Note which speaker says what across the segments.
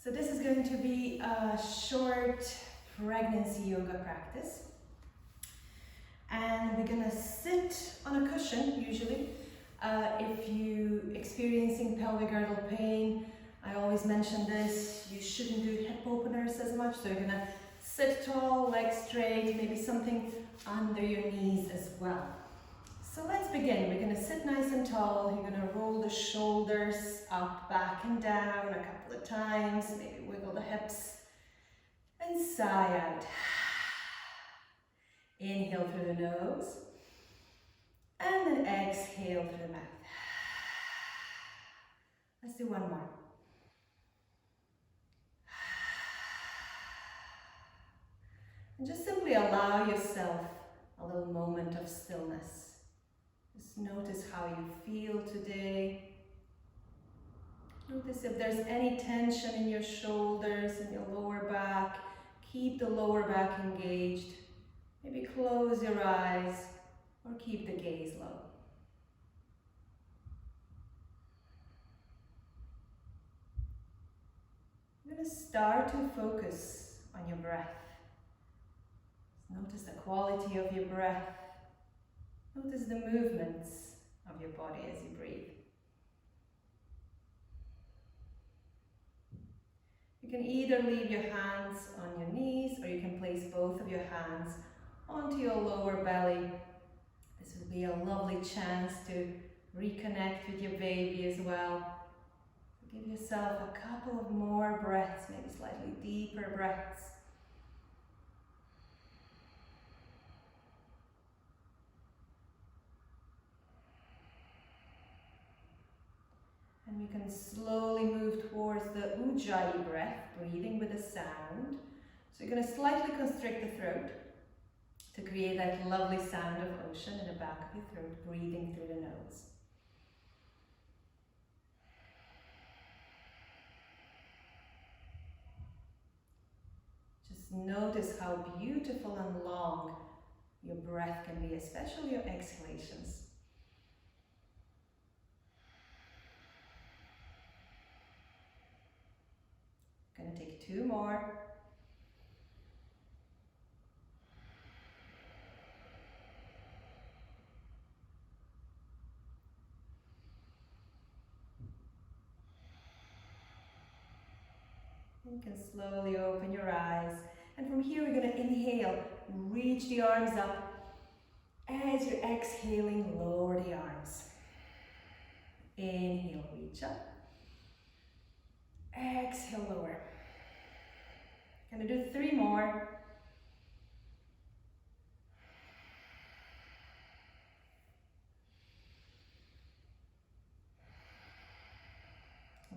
Speaker 1: So this is going to be a short pregnancy yoga practice. And we're gonna sit on a cushion usually. If you're experiencing pelvic girdle pain, I always mention this, you shouldn't do hip openers as much. So you're gonna sit tall, legs straight, maybe something under your knees as well. So let's begin. We're gonna sit nice and tall. You're gonna roll the shoulders up, back and down a couple of times. Maybe wiggle the hips and sigh out. Inhale through the nose and then exhale through the mouth. Let's do one more. And just simply allow yourself a little moment of stillness. Just notice how you feel today. Notice if there's any tension in your shoulders and your lower back. Keep the lower back engaged. Maybe close your eyes or keep the gaze low. You're going to start to focus on your breath. Notice the quality of your breath. Notice the movements of your body as you breathe. You can either leave your hands on your knees or you can place both of your hands onto your lower belly. This will be a lovely chance to reconnect with your baby as well. Give yourself a couple of more breaths, maybe slightly deeper breaths. And you can slowly move towards the Ujjayi breath, breathing with a sound. So you're going to slightly constrict the throat to create that lovely sound of ocean in the back of your throat, breathing through the nose. Just notice how beautiful and long your breath can be, especially your exhalations. Gonna take two more. You can slowly open your eyes. And from here we're gonna inhale, reach the arms up. As you're exhaling, lower the arms. Inhale, reach up. Exhale, lower. Gonna do three more.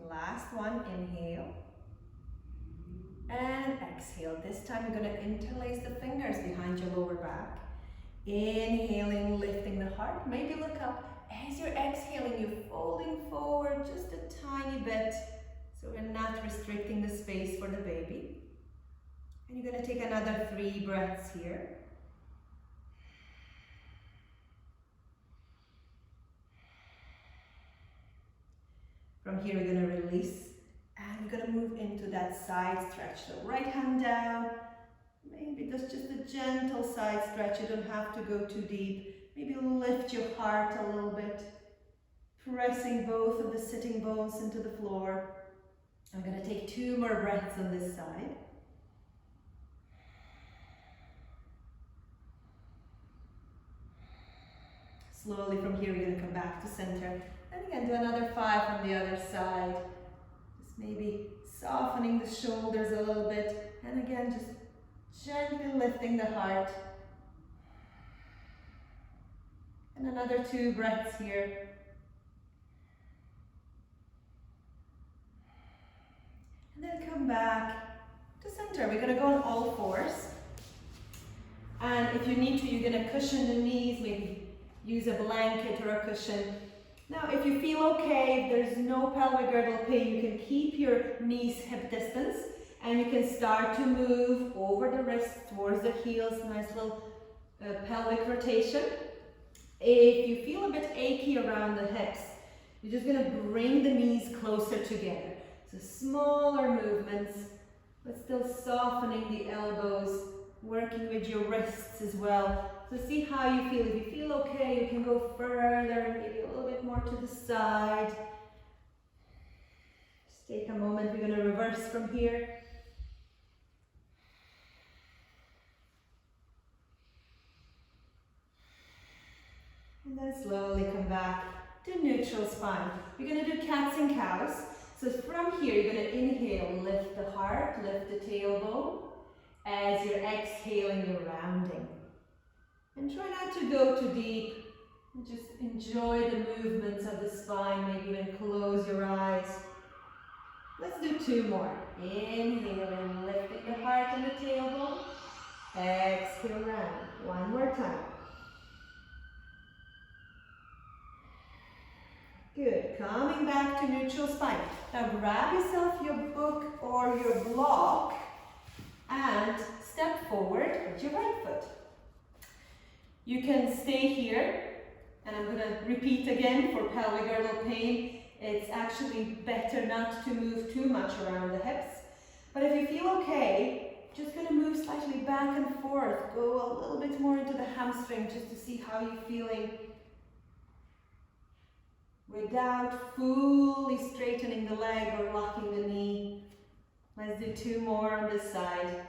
Speaker 1: Last one, inhale. And exhale. This time you're gonna interlace the fingers behind your lower back. Inhaling, lifting the heart. Maybe look up. As you're exhaling, you're folding forward just a tiny bit. So we're not restricting the space for the baby. And you're going to take another 3 breaths here. From here we're going to release and you're going to move into that side stretch. So right hand down, maybe just a gentle side stretch. You don't have to go too deep. Maybe lift your heart a little bit, pressing both of the sitting bones into the floor. I'm going to take 2 more breaths on this side. Slowly from here, we're going to come back to center. And again, do another 5 on the other side. Just maybe softening the shoulders a little bit. And again, just gently lifting the heart. And another 2 breaths here. And then come back to center. We're going to go on all fours. And if you need to, you're going to cushion the knees, maybe use a blanket or a cushion. Now, if you feel okay, if there's no pelvic girdle pain, you can keep your knees hip distance and you can start to move over the wrists towards the heels, nice little pelvic rotation. If you feel a bit achy around the hips, you're just going to bring the knees closer together. So smaller movements, but still softening the elbows, working with your wrists as well. So see how you feel. If you feel okay, you can go further, maybe a little bit more to the side. Just take a moment, we're going to reverse from here. And then slowly come back to neutral spine. We're going to do cats and cows. So from here, you're going to inhale, lift the heart, lift the tailbone. As you're exhaling, you're rounding. And try not to go too deep. Just enjoy the movements of the spine. Maybe even close your eyes. Let's do 2 more. Inhaling, lifting the heart and the tailbone. Exhale, round. 1 more time. Good. Coming back to neutral spine. Now grab yourself your book or your block and step forward with your right foot. You can stay here, and I'm going to repeat again for pelvic girdle pain. It's actually better not to move too much around the hips. But if you feel okay, just going to move slightly back and forth. Go a little bit more into the hamstring just to see how you're feeling. Without fully straightening the leg or locking the knee. Let's do 2 more on this side.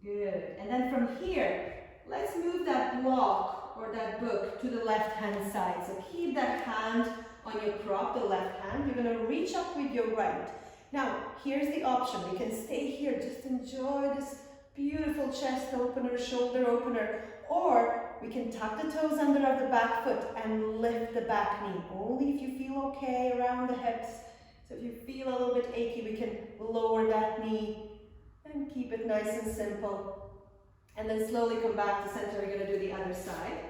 Speaker 1: Good. And then from here, let's move that block or that book to the left hand side. So keep that hand on your prop, the left hand. You're going to reach up with your right. Now, here's the option. We can stay here. Just enjoy this beautiful chest opener, shoulder opener. Or we can tuck the toes under of the back foot and lift the back knee. Only if you feel okay around the hips. So if you feel a little bit achy, we can lower that knee and keep it nice and simple. And then slowly come back to center. We're going to do the other side.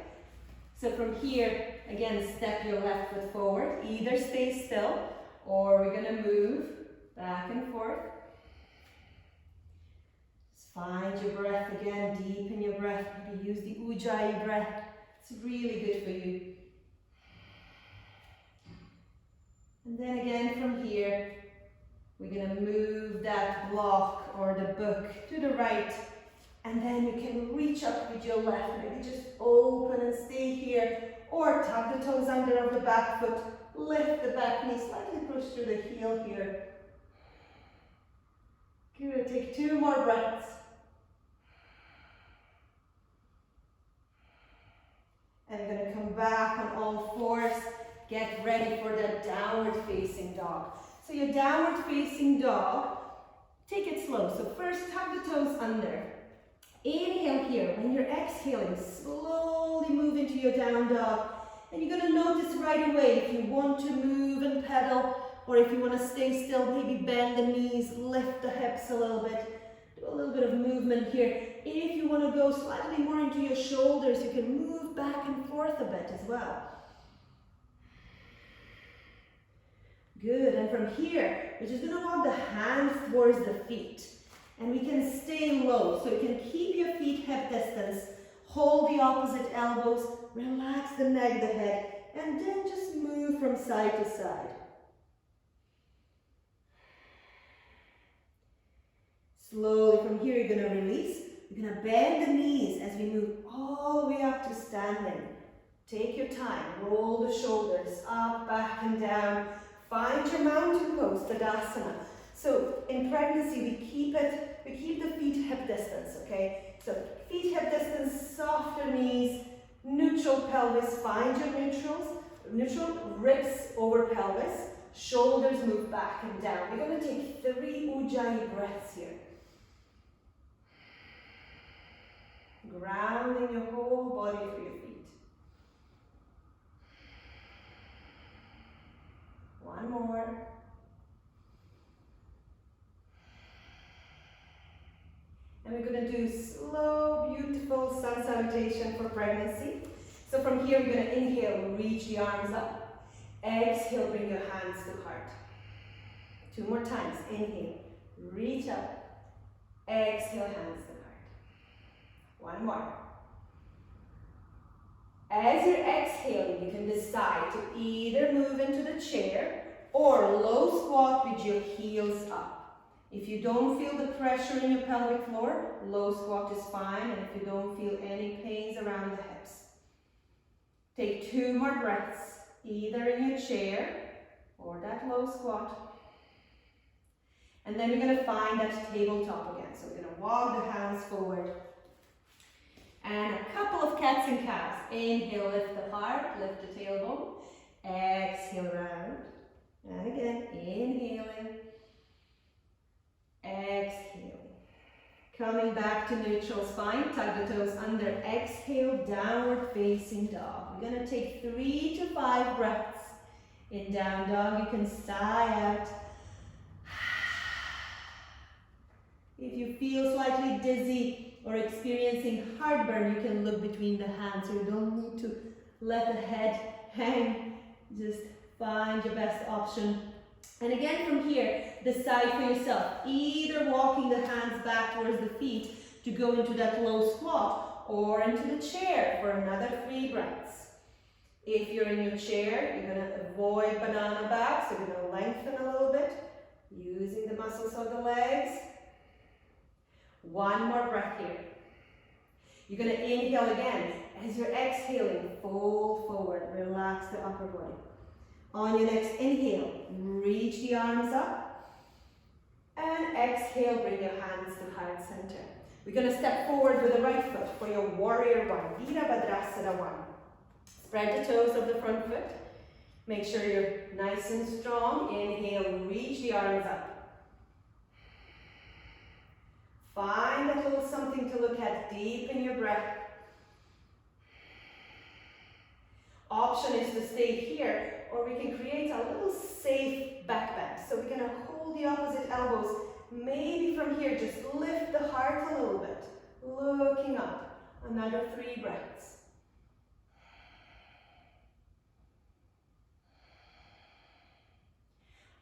Speaker 1: So from here, again, step your left foot forward. Either stay still or we're going to move back and forth. Find your breath again, deepen your breath, maybe use the Ujjayi breath. It's really good for you. And then again from here, we're going to move that block or the book to the right. And then you can reach up with your left, maybe just open and stay here. Or tuck the toes under of the back foot, lift the back knee, slightly push through the heel here. Good, take 2 more breaths. And we're going to come back on all fours. Get ready for the downward facing dog. So your downward facing dog, take it slow. So first tuck the toes under. Inhale here. When you're exhaling, slowly move into your down dog. And you're going to notice right away if you want to move and pedal, or if you want to stay still, maybe bend the knees, lift the hips a little bit. Do a little bit of movement here. If you want to go slightly more into your shoulders, you can move back and forth a bit as well. Good, and from here, we're just going to walk the hands towards the feet. And we can stay low, so you can keep your feet hip distance, hold the opposite elbows, relax the neck, the head, and then just move from side to side. Slowly from here, you're going to release. You're going to bend the knees as we move all the way up to standing. Take your time. Roll the shoulders up, back, and down. Find your mountain pose, Tadasana. So in pregnancy, we keep the feet hip distance, okay? So feet hip distance, softer knees, neutral pelvis. Find your neutral ribs over pelvis. Shoulders move back and down. We're going to take 3 Ujjayi breaths here. Grounding your whole body through your feet. 1 more. And we're going to do slow, beautiful sun salutation for pregnancy. So from here, we're going to inhale, reach the arms up. Exhale, bring your hands to heart. 2 more times. Inhale, reach up. Exhale, hands to heart. 1 more. As you're exhaling, you can decide to either move into the chair or low squat with your heels up. If you don't feel the pressure in your pelvic floor, low squat is fine, and if you don't feel any pains around the hips. Take 2 more breaths, either in your chair or that low squat. And then you're going to find that tabletop again. So we're going to walk the hands forward. And a couple of cats and cows. Inhale, lift the heart, lift the tailbone. Exhale, round. And again, inhaling. Exhaling. Coming back to neutral spine, tug the toes under. Exhale, downward facing dog. We're going to take 3 to 5 breaths. In down dog, you can sigh out. If you feel slightly dizzy or experiencing heartburn, you can look between the hands, so you don't need to let the head hang. Just find your best option. And again from here, decide for yourself, either walking the hands back towards the feet to go into that low squat or into the chair for another 3 breaths. If you're in your chair, you're going to avoid banana back, so you're going to lengthen a little bit, using the muscles of the legs. 1 more breath here. You're going to inhale again. As you're exhaling, fold forward, relax the upper body. On your next inhale, reach the arms up. And exhale, bring your hands to heart center. We're going to step forward with the right foot for your warrior 1, Virabhadrasana 1. Spread the toes of the front foot. Make sure you're nice and strong. Inhale, reach the arms up. Find a little something to look at, deepen your breath. Option is to stay here, or we can create a little safe back bend. So we're going to hold the opposite elbows. Maybe from here, just lift the heart a little bit, looking up. Another 3 breaths.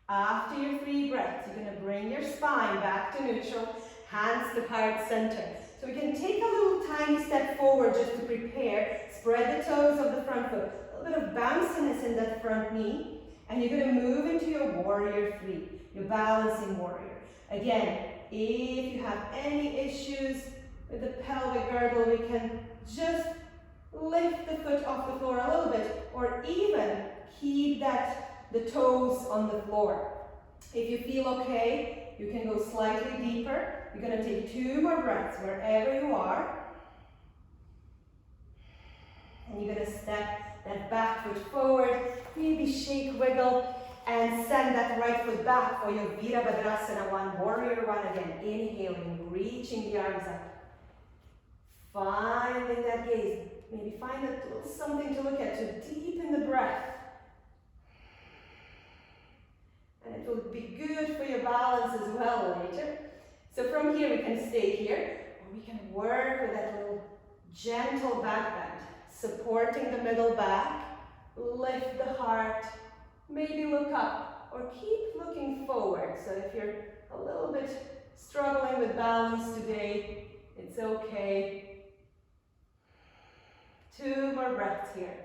Speaker 1: After your 3 breaths, you're going to bring your spine back to neutral, hands to heart center. So we can take a little tiny step forward just to prepare. Spread the toes of the front foot. A little bit of bounciness in that front knee. And you're going to move into your warrior 3, your balancing warrior. Again, if you have any issues with the pelvic girdle, we can just lift the foot off the floor a little bit, or even keep the toes on the floor. If you feel okay, you can go slightly deeper. You're going to take 2 more breaths wherever you are. And you're going to step that back foot forward, maybe shake, wiggle, and send that right foot back for your Virabhadrasana 1, warrior 1 again. Inhaling, reaching the arms up. Finding that gaze. Maybe find a little something to look at to deepen the breath. And it will be good for your balance as well later. So from here, we can stay here, or we can work with that little gentle back bend, supporting the middle back, lift the heart, maybe look up, or keep looking forward. So if you're a little bit struggling with balance today, it's okay. 2 more breaths here.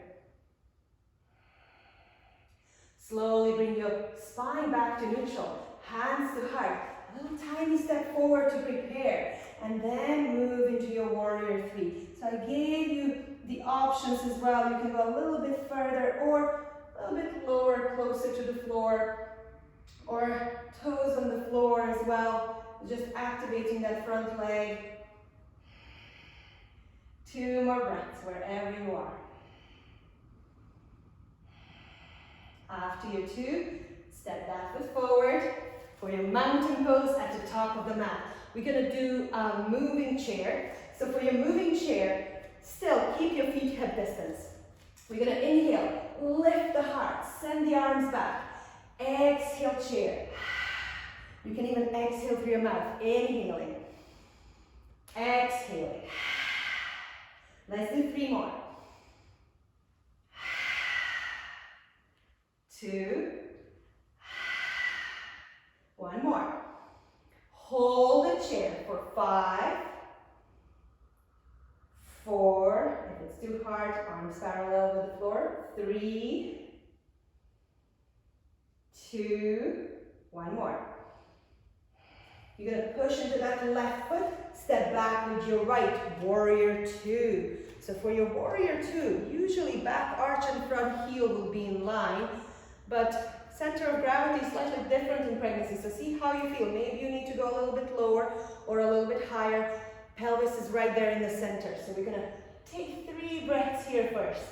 Speaker 1: Slowly bring your spine back to neutral, hands to heart. A little tiny step forward to prepare, and then move into your warrior 3. So I gave you the options as well. You can go a little bit further or a little bit lower, closer to the floor, or toes on the floor as well. Just activating that front leg. 2 more breaths wherever you are. After your 2, step that foot forward for your mountain pose at the top of the mat. We're going to do a moving chair. So for your moving chair, still keep your feet hip distance. We're going to inhale, lift the heart, send the arms back. Exhale, chair. You can even exhale through your mouth. Inhaling. Exhaling. Let's do 3 more. 2. 1 more. Hold the chair for 5, 4, if it's too hard, arms parallel with the floor, 3, 2, one more. You're going to push into that left foot, step back with your right, warrior 2. So for your warrior 2, usually back arch and front heel will be in line, but center of gravity is slightly different in pregnancy, so see how you feel. Maybe you need to go a little bit lower or a little bit higher. Pelvis is right there in the center, so we're going to take 3 breaths here first.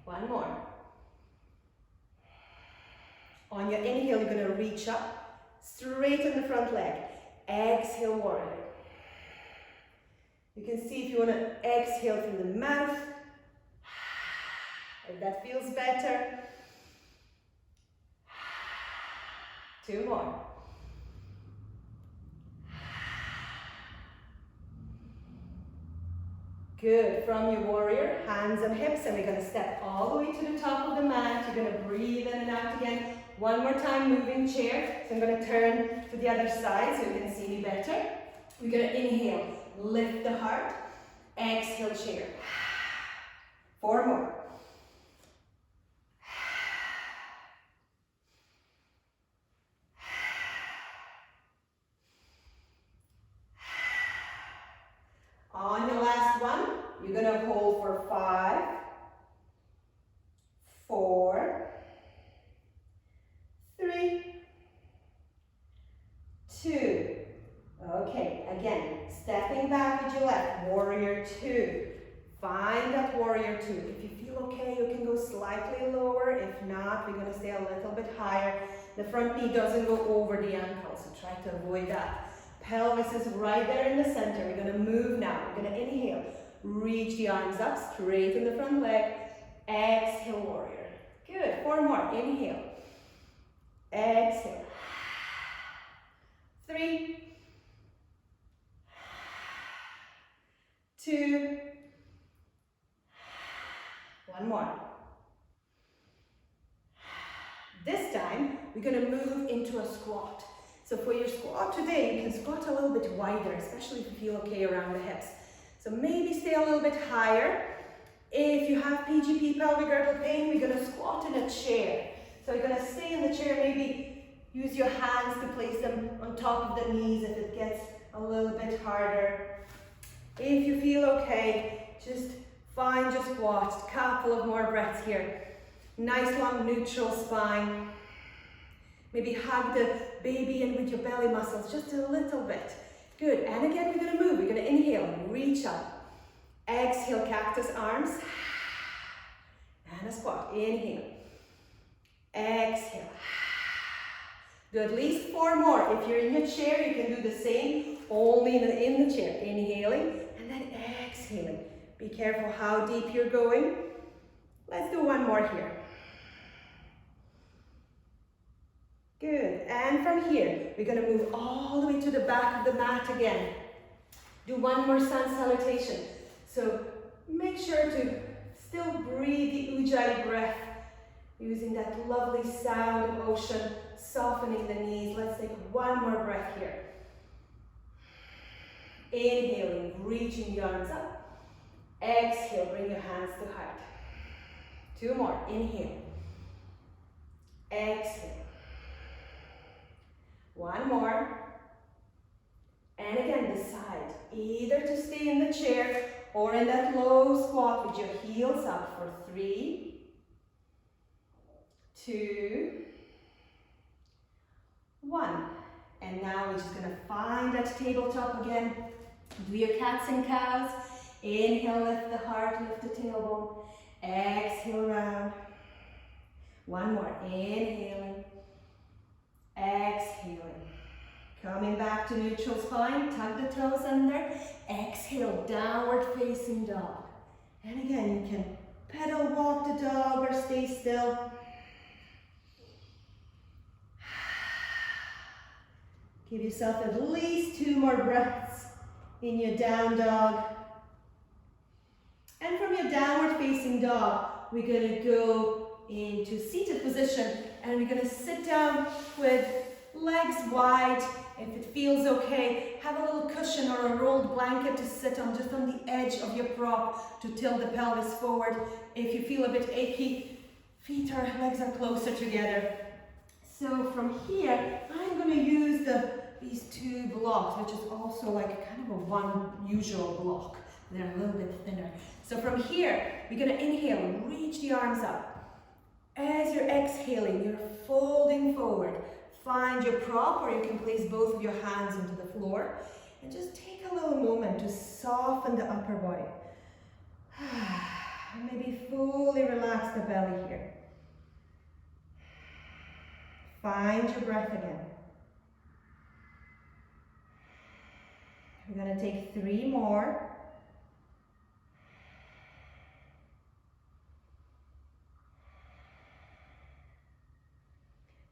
Speaker 1: One more. On your inhale, you're going to reach up, straighten the front leg. Exhale, warrior. You can see if you want to exhale through the mouth. If that feels better. 2 more. Good. From your warrior, hands and hips, and we're going to step all the way to the top of the mat. You're going to breathe in and out again. One more time, moving chair. So I'm going to turn to the other side so you can see me better. We're going to inhale, lift the heart. Exhale, chair. 4 more. On your last one, you're going to hold for 5, 4, 3, 2. Okay, again, stepping back with your left, warrior 2. Find that warrior 2. If you feel okay, you can go slightly lower. If not, we're going to stay a little bit higher. The front knee doesn't go over the ankle, so try to avoid that. Pelvis is right there in the center. We're going to move now. We're going to inhale. Reach the arms up, straighten the front leg. Exhale, warrior. Good. 4 more. Inhale. Exhale. 3, 2, 1 more. This time, we're going to move into a squat. So for your squat today, you can squat a little bit wider, especially if you feel okay around the hips. So maybe stay a little bit higher. If you have PGP, pelvic girdle pain, we're going to squat in a chair. So you're going to stay in the chair, maybe use your hands to place them on top of the knees if it gets a little bit harder. If you feel okay, just find your squat. Couple of more breaths here. Nice long neutral spine. Maybe hug the baby in with your belly muscles just a little bit. Good, and again we're going to move. We're going to inhale, reach up. Exhale, cactus arms. And a squat. Inhale. Exhale. Do at least 4 more. If you're in your chair, you can do the same, only in the chair. Inhaling, and then exhaling. Be careful how deep you're going. Let's do 1 more here. Good, and from here, we're going to move all the way to the back of the mat again. Do 1 more sun salutation. So make sure to still breathe the Ujjayi breath, using that lovely sound of ocean, softening the knees. Let's take 1 more breath here. Inhaling, reaching the arms up. Exhale, bring your hands to heart. 2 more, inhale. Exhale. 1 more. And again, decide either to stay in the chair or in that low squat with your heels up for 3, 2, 1. And now we're just going to find that tabletop again. Do your cats and cows. Inhale, lift the heart, lift the tailbone. Exhale, round. 1 more. Inhaling. Exhaling. Coming back to neutral spine. Tug the toes under. Exhale, downward facing dog. And again, you can pedal walk the dog or stay still. Give yourself at least 2 more breaths in your down dog. And from your downward facing dog, we're going to go into seated position, and we're going to sit down with legs wide If it feels okay, have a little cushion or a rolled blanket to sit on, just on the edge of your prop to tilt the pelvis forward. If you feel a bit achy, feet or legs are closer together. So from here, I'm going to use these two blocks, which is also like kind of a one usual block. They're a little bit thinner. So from here, we're going to inhale, reach the arms up. As you're exhaling, you're folding forward. Find your prop, or you can place both of your hands into the floor. And just take a little moment to soften the upper body. And maybe fully relax the belly here. Find your breath again. We're going to take 3 more.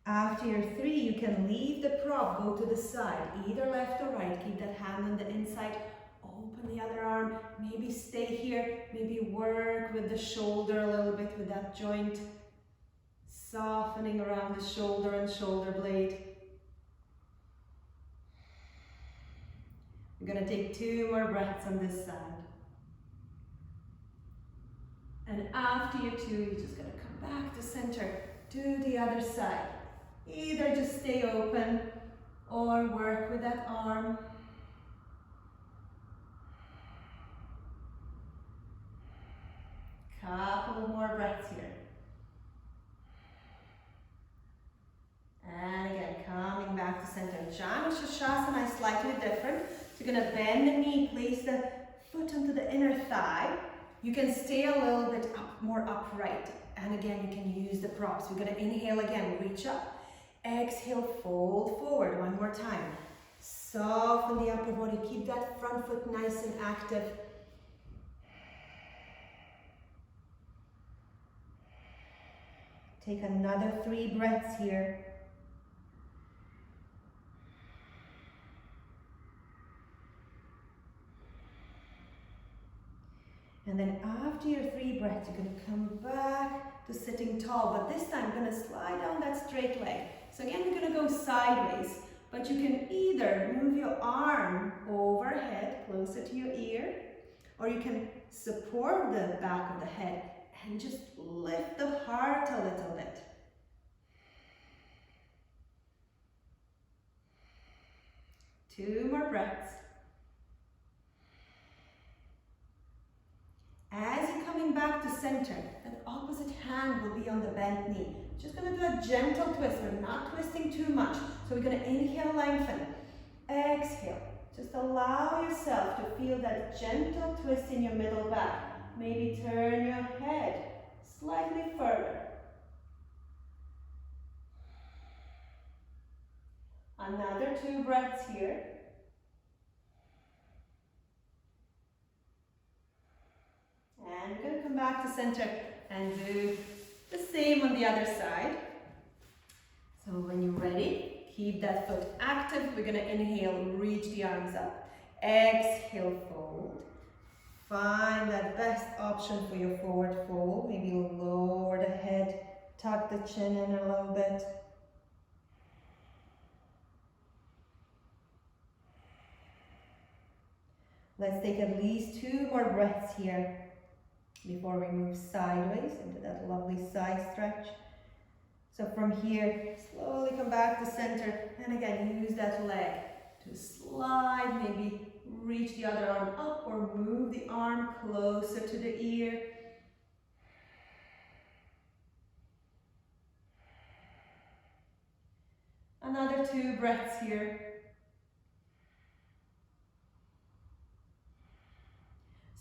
Speaker 1: After your 3, you can leave the prop, go to the side, either left or right. Keep that hand on the inside, open the other arm, maybe stay here, maybe work with the shoulder a little bit with that joint, softening around the shoulder and shoulder blade. We're going to take 2 more breaths on this side. And after your 2, you're just going to come back to center, to the other side. Either just stay open or work with that arm. Couple of more breaths here. And again, coming back to center. Shavasana is slightly different. So you're going to bend the knee, place the foot onto the inner thigh. You can stay a little bit more upright. And again, you can use the props. We're going to inhale again, reach up. Exhale, fold forward. One more time. Soften the upper body. Keep that front foot nice and active. Take another 3 breaths here. And then after your 3 breaths, you're going to come back to sitting tall. But this time, you're going to slide down that straight leg. So again, we're going to go sideways. But you can either move your arm overhead, closer to your ear, or you can support the back of the head and just lift the heart a little bit. Two more breaths. As you're coming back to center, that opposite hand will be on the bent knee. Just going to do a gentle twist. We're not twisting too much. So we're going to inhale, lengthen. Exhale. Just allow yourself to feel that gentle twist in your middle back. Maybe turn your head slightly further. Another 2 breaths here. And we're going to come back to center and do the same on the other side. So when you're ready, keep that foot active. We're going to inhale, reach the arms up. Exhale, fold. Find that best option for your forward fold. Maybe lower the head, tuck the chin in a little bit. Let's take at least 2 more breaths here before we move sideways into that lovely side stretch. So from here, slowly come back to center, and again, use that leg to slide, maybe reach the other arm up or move the arm closer to the ear. Another 2 breaths here.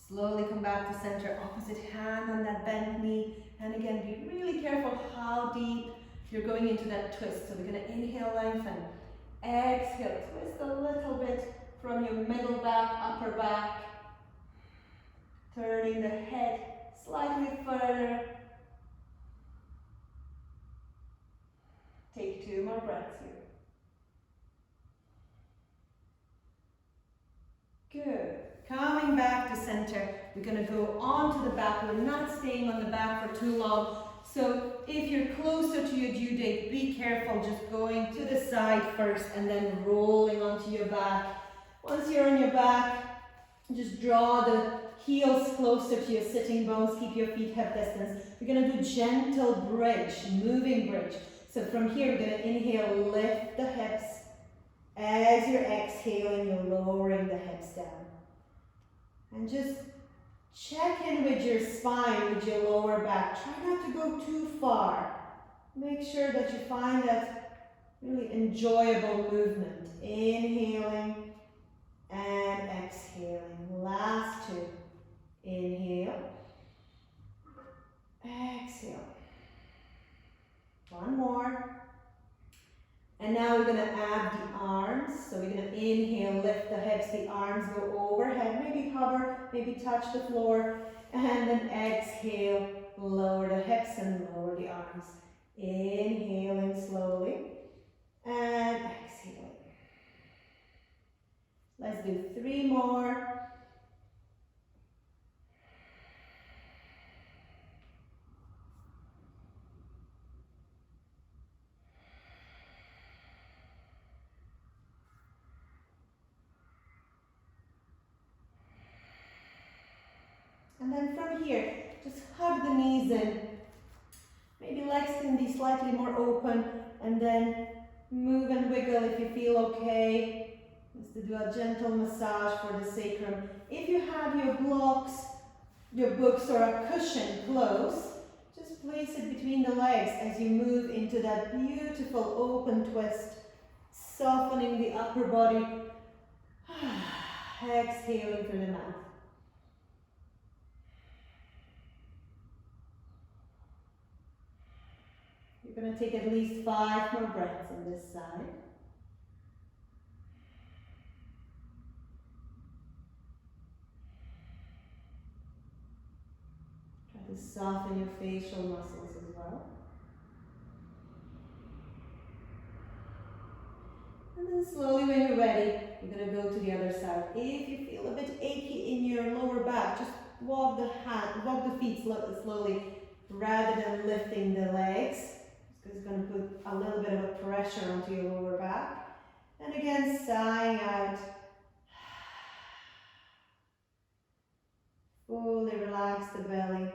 Speaker 1: Slowly come back to center, opposite hand on that bent knee. And again, be really careful how deep you're going into that twist. So we're going to inhale, lengthen. Exhale, twist a little bit from your middle back, upper back. Turning the head slightly further. Take 2 more breaths here. Good. Coming back to center, we're going to go onto the back. We're not staying on the back for too long. So So if you're closer to your due date, be careful just going to the side first and then rolling onto your back. Once you're on your back, just draw the heels closer to your sitting bones, keep your feet hip distance. We're going to do gentle bridge, moving bridge. So from here, we're going to inhale, lift the hips. As you're exhaling, you're lowering the hips down. And just check in with your spine, with your lower back. Try not to go too far. Make sure that you find that really enjoyable movement. Inhaling and exhaling. Last two. Inhale. Exhale. One more. And now we're going to add the arms. So we're going to inhale, lift the hips, the arms go overhead, maybe hover, maybe touch the floor. And then exhale, lower the hips and lower the arms. Inhaling slowly and exhaling. Let's do 3 more. And then from here, just hug the knees in. Maybe legs can be slightly more open, and then move and wiggle if you feel okay. Just to do a gentle massage for the sacrum. If you have your blocks, your books or a cushion close, just place it between the legs as you move into that beautiful open twist, softening the upper body. Exhaling through the mouth. You're going to take at least 5 more breaths on this side. Try to soften your facial muscles as well. And then slowly when you're ready, you're going to go to the other side. If you feel a bit achy in your lower back, just walk the feet slowly rather than lifting the legs. It's going to put a little bit of a pressure onto your lower back. And again, sighing out. Fully relax the belly.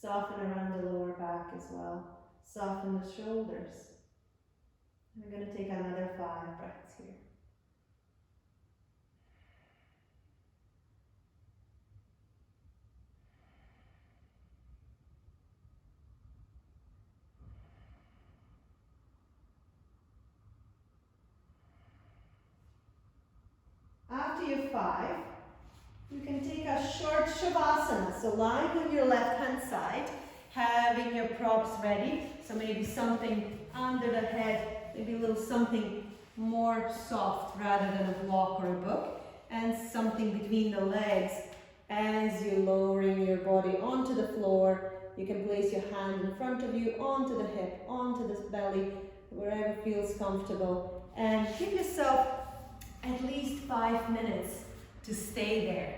Speaker 1: Soften around the lower back as well. Soften the shoulders. We're going to take another 5 breaths here. After your 5, you can take a short Shavasana. So lying on your left hand side, having your props ready. So maybe something under the head, maybe a little something more soft rather than a block or a book. And something between the legs as you're lowering your body onto the floor. You can place your hand in front of you, onto the hip, onto the belly, wherever feels comfortable. And give yourself at least 5 minutes to stay there.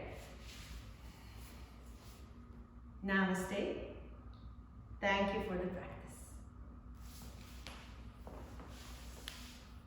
Speaker 1: Namaste. Thank you for the practice.